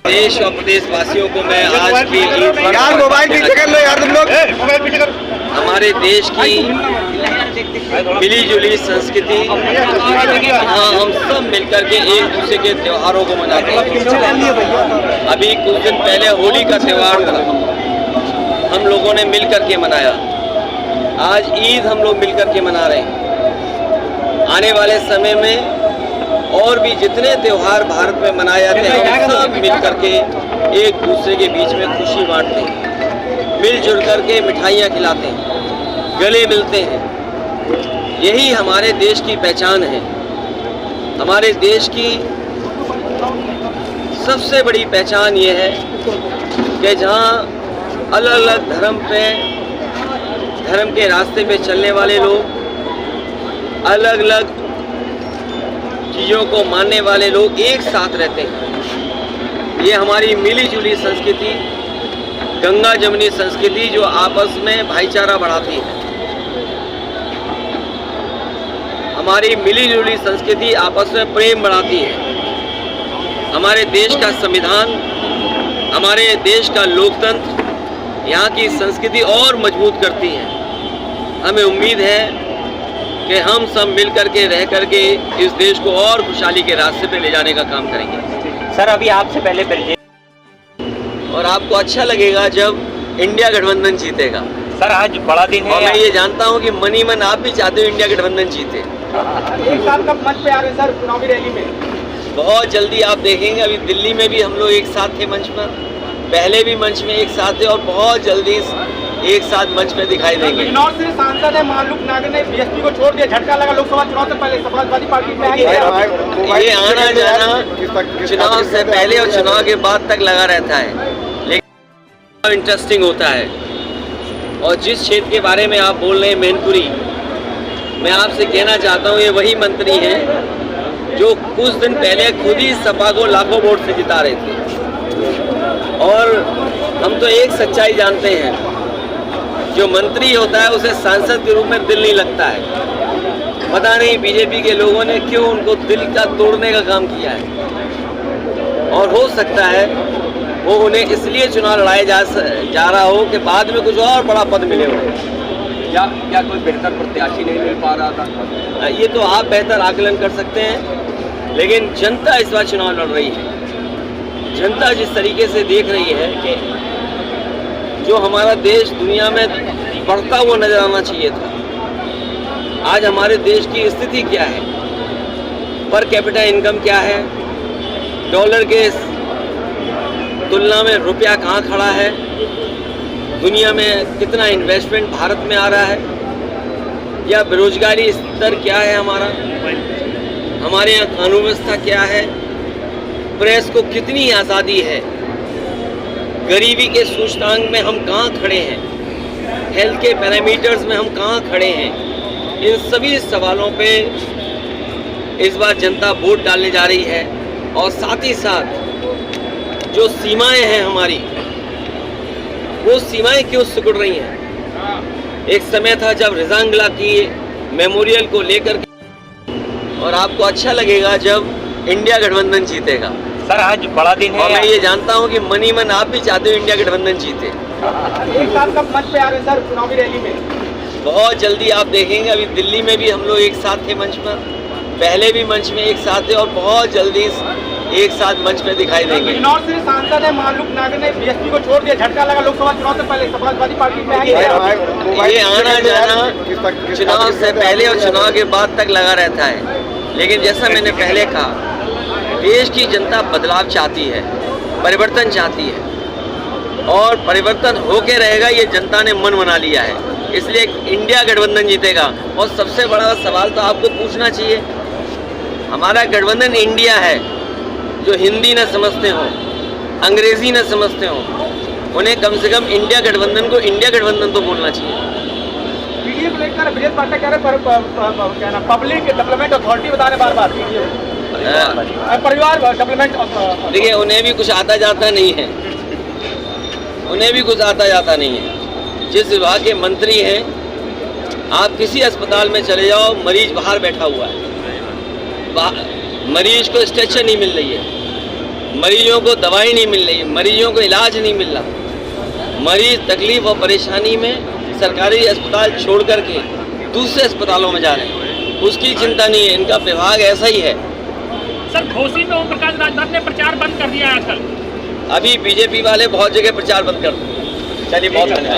देश और प्रदेश वासियों को मैं आज की ईद पर हमारे देश की मिली जुली संस्कृति, हाँ, हम सब मिलकर के एक दूसरे के त्योहारों को मनाते हैं। अभी कुछ दिन पहले होली का त्यौहार था, हम लोगों ने मिलकर के मनाया। आज ईद हम लोग मिलकर के मना रहे हैं। आने वाले समय में और भी जितने त्यौहार भारत में मनाए जाते हैं, हम सब मिल करके एक दूसरे के बीच में खुशी बांटते हैं, मिलजुल करके मिठाइयाँ खिलाते हैं, गले मिलते हैं। यही हमारे देश की पहचान है। हमारे देश की सबसे बड़ी पहचान ये है कि जहाँ अलग अलग धर्म के रास्ते पे चलने वाले लोग, अलग अलग चीज़ों को मानने वाले लोग एक साथ रहते हैं। ये हमारी मिली जुली संस्कृति, गंगा जमुनी संस्कृति जो आपस में भाईचारा बढ़ाती है। हमारी मिली जुली संस्कृति आपस में प्रेम बढ़ाती है। हमारे देश का संविधान, हमारे देश का लोकतंत्र यहाँ की संस्कृति और मजबूत करती है। हमें उम्मीद है कि हम सब मिल करके रह करके इस देश को और खुशहाली के रास्ते पे ले जाने का काम करेंगे। सर, अभी आपसे पहले परिचय और आपको अच्छा लगेगा जब इंडिया गठबंधन जीतेगा। सर, आज बड़ा दिन है और मैं ये जानता हूँ कि मन ही मन आप भी चाहते हो इंडिया गठबंधन जीते। एक साल कब मंच पे आ रहे हैं सर चुनावी रैली में? बहुत जल्दी आप देखेंगे। अभी दिल्ली में भी हम लोग एक साथ थे मंच पर, पहले भी मंच में एक साथ थे और बहुत जल्दी एक साथ मंच में दिखाई देंगे। बिजनौर से सांसद है मालूक नागर ने बीएसपी को छोड़ दिया, झटका लगा लोकसभा चुनाव से पहले समाजवादी पार्टी में। ये आना जाना चुनाव से पहले और चुनाव के बाद तक लगा रहता है, लेकिन इंटरेस्टिंग होता है। और जिस क्षेत्र के बारे में आप बोल रहे हैं मैनपुरी, मैं आपसे कहना चाहता हूँ ये वही मंत्री हैं जो कुछ दिन पहले खुद ही सपा को लाखों वोट से जिता रहे थे। और हम तो एक सच्चाई जानते हैं, जो मंत्री होता है उसे सांसद के रूप में दिल नहीं लगता है। पता नहीं बीजेपी के लोगों ने क्यों उनको दिल का तोड़ने का काम किया है। और हो सकता है वो उन्हें इसलिए चुनाव लड़ाया जा रहा हो कि बाद में कुछ और बड़ा पद मिले हो। क्या कोई बेहतर प्रत्याशी नहीं मिल पा रहा था? ये तो आप बेहतर आकलन कर सकते हैं, लेकिन जनता इस बार चुनाव लड़ रही है। जनता जिस तरीके से देख रही है कि जो हमारा देश दुनिया में बढ़ता हुआ नजर आना चाहिए था, आज हमारे देश की स्थिति क्या है, पर कैपिटा इनकम क्या है, डॉलर के तुलना में रुपया कहाँ खड़ा है, दुनिया में कितना इन्वेस्टमेंट भारत में आ रहा है, या बेरोजगारी स्तर क्या है हमारे यहाँ कानून व्यवस्था क्या है, प्रेस को कितनी आज़ादी है, गरीबी के सूचकांक में हम कहाँ खड़े हैं, हेल्थ के पैरामीटर्स में हम कहाँ खड़े हैं। इन सभी सवालों पे इस बार जनता वोट डालने जा रही है। और साथ ही साथ जो सीमाएं हैं हमारी, वो सीमाएं क्यों सिकुड़ रही हैं। एक समय था जब रिजांगला की मेमोरियल को लेकर, और आपको अच्छा लगेगा जब इंडिया गठबंधन जीतेगा। सर, आज बड़ा दिन है और मैं ये जानता हूँ कि मन ही मन आप भी चाहते हो इंडिया गठबंधन जीते। एक साल कब मंच पे आ रहे हैं सर चुनावी रैली में? बहुत जल्दी आप देखेंगे। अभी दिल्ली में भी हम लोग एक साथ थे मंच पर, पहले भी मंच में एक साथ थे और बहुत जल्दी एक साथ मंच में दिखाई देंगे। बिजनौर से सांसद है मालूक नागर ने बीएसपी को छोड़ दिया, झटका लगा लोकसभा चुनाव से पहले समाजवादी पार्टी में। ये आना जाना चुनाव से पहले और चुनाव के बाद तक लगा रहता है, लेकिन जैसा मैंने पहले कहा, देश की जनता बदलाव चाहती है, परिवर्तन चाहती है, और परिवर्तन होके रहेगा, ये जनता ने मन बना लिया है। इसलिए इंडिया गठबंधन जीतेगा। और सबसे बड़ा सवाल तो आपको पूछना चाहिए, हमारा गठबंधन इंडिया है। जो हिंदी न समझते हो, अंग्रेजी न समझते हो, उन्हें कम से कम इंडिया गठबंधन को इंडिया गठबंधन तो बोलना चाहिए। पीडीए को लेकर विजय पाठक कह रहे पब्लिक डेवलपमेंट अथॉरिटी बता रहे बार-बार परिवार डेवलपमेंट। देखिए, उन्हें भी कुछ आता जाता नहीं है, उन्हें भी कुछ आता जाता नहीं है। जिस विभाग के मंत्री हैं, आप किसी अस्पताल में चले जाओ, मरीज बाहर बैठा हुआ है, मरीज को स्ट्रेचर नहीं मिल रही है, मरीजों को दवाई नहीं मिल रही, मरीजों को इलाज नहीं मिल रहा। मरीज तकलीफ और परेशानी में सरकारी अस्पताल छोड़ करके दूसरे अस्पतालों में जा रहे हैं, उसकी चिंता नहीं है। इनका विभाग ऐसा ही है। सर घोसी में ओम प्रकाश राजभर ने प्रचार बंद कर दिया है आजकल। अभी बीजेपी वाले बहुत जगह प्रचार बंद कर दिए। चलिए बहुत धन्यवाद।